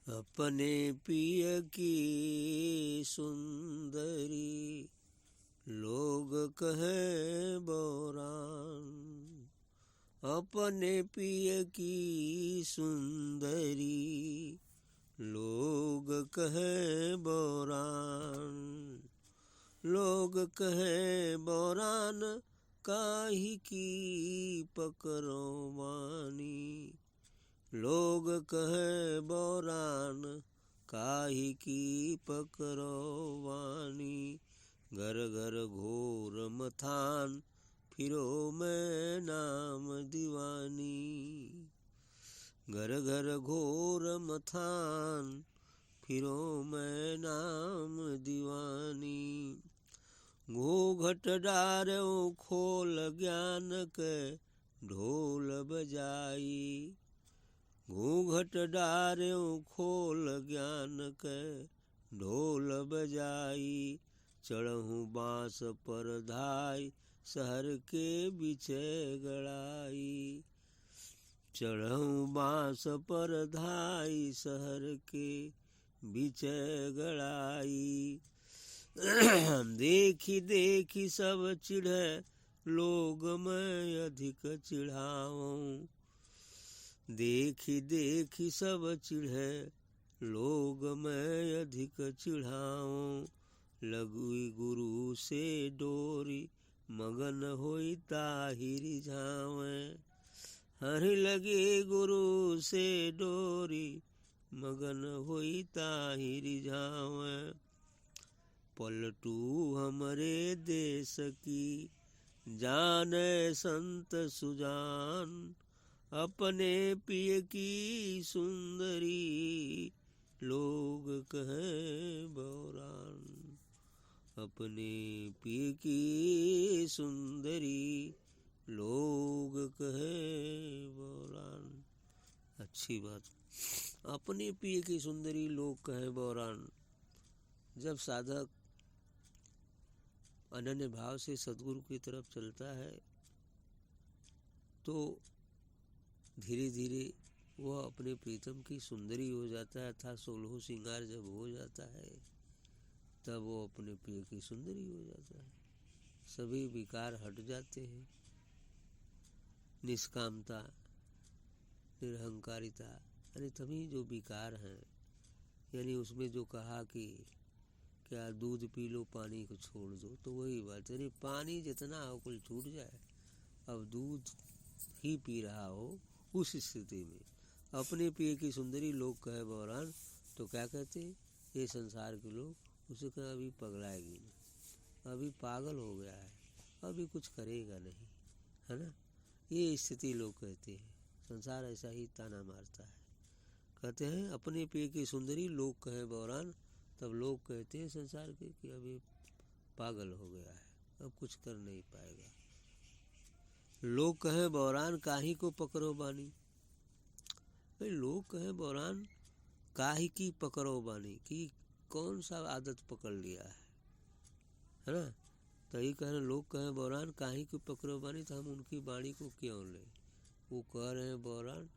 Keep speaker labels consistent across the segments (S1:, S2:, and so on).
S1: अपने पिय की सुंदरी लोग कहे बोरान। अपने पिय की सुंदरी लोग कहे बोरान। लोग कहे बोरान काहे की पकड़ो वानी। लोग कहे बोरान काहे की पकड़ो वानी। घर घर घोर मथान फिरो मैं नाम दीवानी। घर घर घोर मथान फिरो मैं नाम दीवानी। घूंघट डारो खोल ज्ञान के ढोल बजाई। घूंघट डारो खोल ज्ञान के ढोल बजाई। चढ़हूँ बाँस पर धाय शहर के बीचे गड़ाई। चढ़हूँ बाँस पर धाय शहर के बीचे गड़ाई। देखी देखी सब चिढ़े लोग मैं अधिक चिढ़ाऊँ। देखी देखी सब चिढ़े लोग मैं अधिक चिढ़ाऊँ। लगुई गुरु से डोरी मगन होई ताहि रिझावे। हरि लगे गुरु से डोरी मगन होई ताहि रिझावे। पलटू हमरे देश की जाने संत सुजान। अपने पिय की सुंदरी लोग कहें बोरान। अपने पिय की सुंदरी लोग कहें बोरान। अच्छी बात। अपने पिय की सुंदरी लोग कहें बोरान। जब साधक अनन्य भाव से सद्गुरु की तरफ चलता है तो धीरे धीरे वह अपने प्रीतम की सुंदरी हो जाता है, अर्थात 16 श्रृंगार जब हो जाता है तब वो अपने प्रिय की सुंदरी हो जाता है। सभी विकार हट जाते हैं। निष्कामता, निरहंकारिता यानी तभी जो विकार हैं, यानी उसमें जो कहा कि क्या दूध पी लो पानी को छोड़ दो, तो वही बात, यानी पानी जितना हो कुल छूट जाए, अब दूध ही पी रहा हो उस स्थिति में अपने पिय की सुंदरी लोग कहे बोरान। तो क्या कहते हैं ये संसार के लोग, उसे कहा अभी पगलाएगी नहीं, अभी पागल हो गया है, अभी कुछ करेगा नहीं, है ना। ये स्थिति लोग कहते हैं। संसार ऐसा ही ताना मारता है। कहते हैं अपने पिय की सुंदरी लोग कहे बोरान, तब लोग कहते हैं संसार के कि अभी पागल हो गया है, अब कुछ कर नहीं पाएगा। लोग कहें बोरान काहे को पकड़ो बानी। भाई लोग कहें बोरान काहे की पकड़ो बानी, कि कौन सा आदत पकड़ लिया है ना। तो ये कह रहे लोग कहें बोरान काहे की पकड़ो बानी, तो हम उनकी वाणी को क्यों लें। वो कह रहे हैं बोरान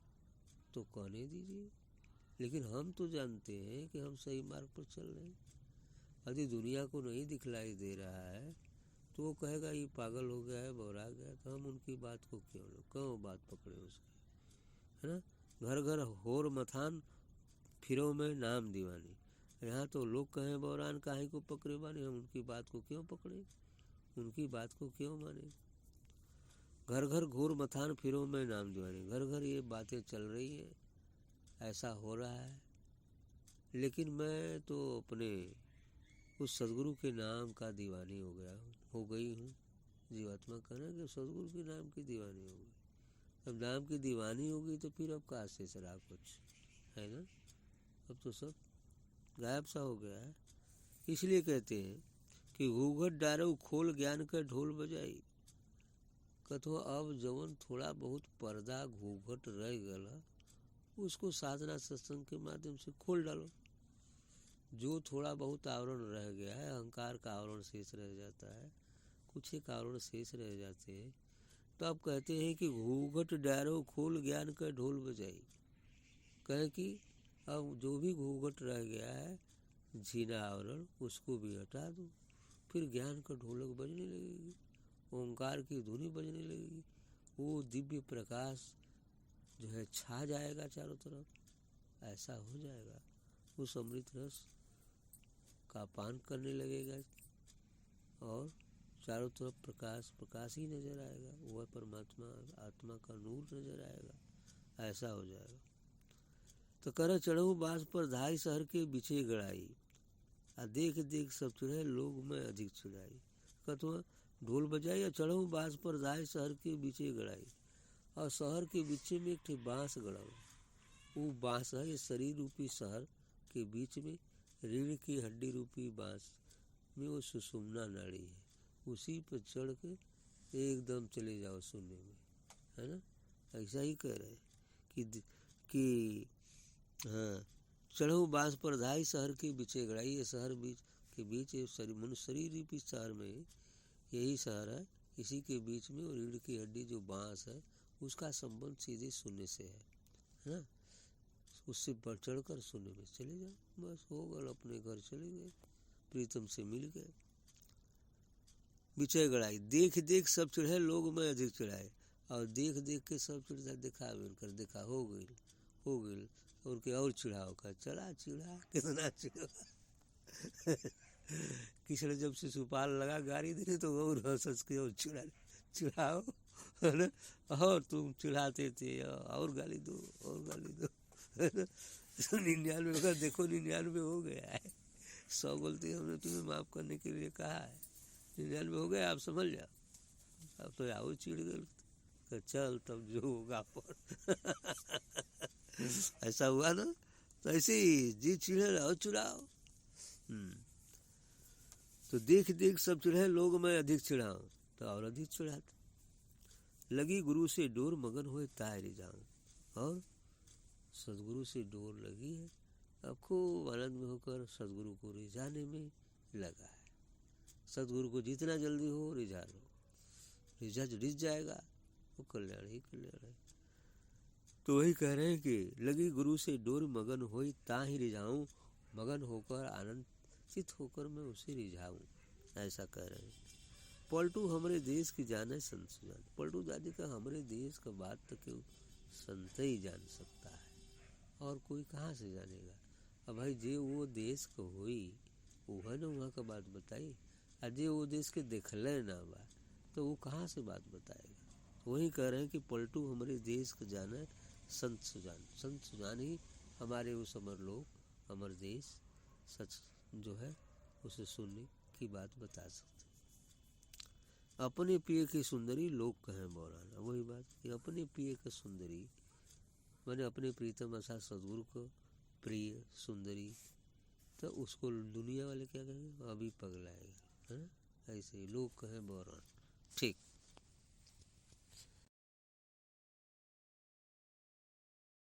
S1: तो कहने दीजिए, लेकिन हम तो जानते हैं कि हम सही मार्ग पर चल रहे हैं। यदि दुनिया को नहीं दिखलाई दे रहा है तो वो कहेगा ये पागल हो गया है, बौरा गया, तो हम उनकी बात को क्यों बात पकड़े उसकी, है ना। घर घर होर मथान फिरो में नाम दीवानी। यहाँ तो लोग कहें बोरान काहे को पकड़े बानी, हम उनकी बात को क्यों पकड़े, उनकी बात को क्यों माने। घर घर घूर मथान फिरो में नाम दीवानी। घर घर ये बातें चल रही है, ऐसा हो रहा है, लेकिन मैं तो अपने उस सदगुरु के नाम का दीवानी हो गई हूँ। जीवात्मा कहना कि सदगुरु के नाम की दीवानी हो गई। अब नाम की दीवानी होगी तो फिर अब कहाँ से सरा कुछ, है ना। अब तो सब गायब सा हो गया है। इसलिए कहते हैं कि घूंघट डारो खोल ज्ञान का ढोल बजाई। कथो अब जवन थोड़ा बहुत पर्दा घूंघट रह गया उसको साधना सत्संग के माध्यम से खोल डालो। जो थोड़ा बहुत आवरण रह गया है, अहंकार का आवरण शेष रह जाता है, कुछ एक आवरण शेष रह जाते हैं, तो अब कहते हैं कि घूंघट डारो खोल ज्ञान का ढोल बजाई। कहे कि अब जो भी घूंघट रह गया है, झीना आवरण, उसको भी हटा दो। फिर ज्ञान का ढोलक बजने लगेगी, ओंकार की धुनी बजने लगेगी, वो दिव्य प्रकाश जो है छा जाएगा चारों तरफ। ऐसा हो जाएगा, उस अमृत रस का पान करने लगेगा और चारों तरफ प्रकाश प्रकाश ही नजर आएगा, वह परमात्मा आत्मा का नूर नजर आएगा। ऐसा हो जाएगा। तो कर चढ़ऊ बांस पर धाई शहर के बिछे गड़ाई, आ देख देख सब चिढ़े लोग में अधिक चिढ़ाई। कतवा ढोल बजाई और चढ़ऊ बांस पर धाई शहर के बीचे गड़ाई, और शहर के बीचे में एक ठे बांस गड़ाऊ। वो बांस है, ये शरीर रूपी शहर के बीच में रीढ़ की हड्डी रूपी बांस में वो सुषुम्ना नाड़ी है, उसी पर चढ़ के एकदम चले जाओ शून्य में, है ना। ऐसा ही कह रहे कि हाँ, चढ़ऊ बांस पर धाई शहर के बीचे गड़ाई। ये शहर बीच के बीच मनुष्य शरीर रूपी शहर में यही शहर है, इसी के बीच में रीढ़ की हड्डी जो बांस है उसका संबंध सीधे शून्य से है ना। उससे बढ़ चढ़ कर शून्य में चले जाओ, बस हो गए, अपने घर चले गए, प्रीतम से मिल गए। बिछे गड़ाई देख देख सब चिढ़े लोग में अधिक चिढ़ाए, और देख देख के सब चिढ़ा दिखा कर देखा हो गई और के और चिढ़ाओ का चला चिढ़ा कितना चिढ़ा। किसने जब से सुपाल लगा गाड़ी देने तो और हंस के और चिढ़ाओ, है ना। और तुम चिढ़ाते थे और गाली दो और गाली दो, है ना। 99 का देखो 99 हो गया है, 100 गलती हमने तुम्हें माफ करने के लिए कहा है, 99 हो गया, आप समझ जाओ। अब तो आओ चिढ़ गए, चल तब जो होगा पर। ऐसा हुआ ना। तो ऐसे ही जी चिढ़े रहो चिढ़ाओ। तो देख देख सब चिढ़े लोग मैं अधिक चिढ़ाऊं, तो और अधिक चिढ़ाते। लगी गुरु से डोर मगन हुए ताय रिझाऊं, और सदगुरु से डोर लगी है, अब खूब आनंद में होकर सदगुरु को रिझाने में लगा है। सदगुरु को जितना जल्दी हो रिझा लो, रिझ जाएगा वो कल्याण ही कल्याण है। तो वही कह रहे हैं कि लगी गुरु से डोर मगन होई ता ही रिझाऊं, मगन होकर आनंदित होकर मैं उसे रिझाऊं, ऐसा कह रहे हैं। पलटू हमारे देश की जाने संत सुजान, पलटू दादी का हमारे देश का बात तो क्यों संत ही जान सकता है, और कोई कहाँ से जानेगा। अब भाई जे वो देश को होई वो है ना वहाँ का बात बताई, अजय वो देश के देखले ना बा तो वो कहाँ से बात बताएगा। वही कह रहे हैं कि पलटू हमारे देश का जाना संत सुजान, संत सुजान ही हमारे उस अमर लोग अमर देश सच जो है उसे सुनने की बात बता सकते। अपने प्रिय की सुंदरी लोग कहें बौराना, वही बात कि अपने प्रिय की सुंदरी मैंने अपने प्रीतम ऐसा सदगुरु को प्रिय सुंदरी, तो उसको दुनिया वाले क्या कहेंगे, अभी पगलाएगा, है ना। ऐसे ही लोग कहें बौरान। ठीक।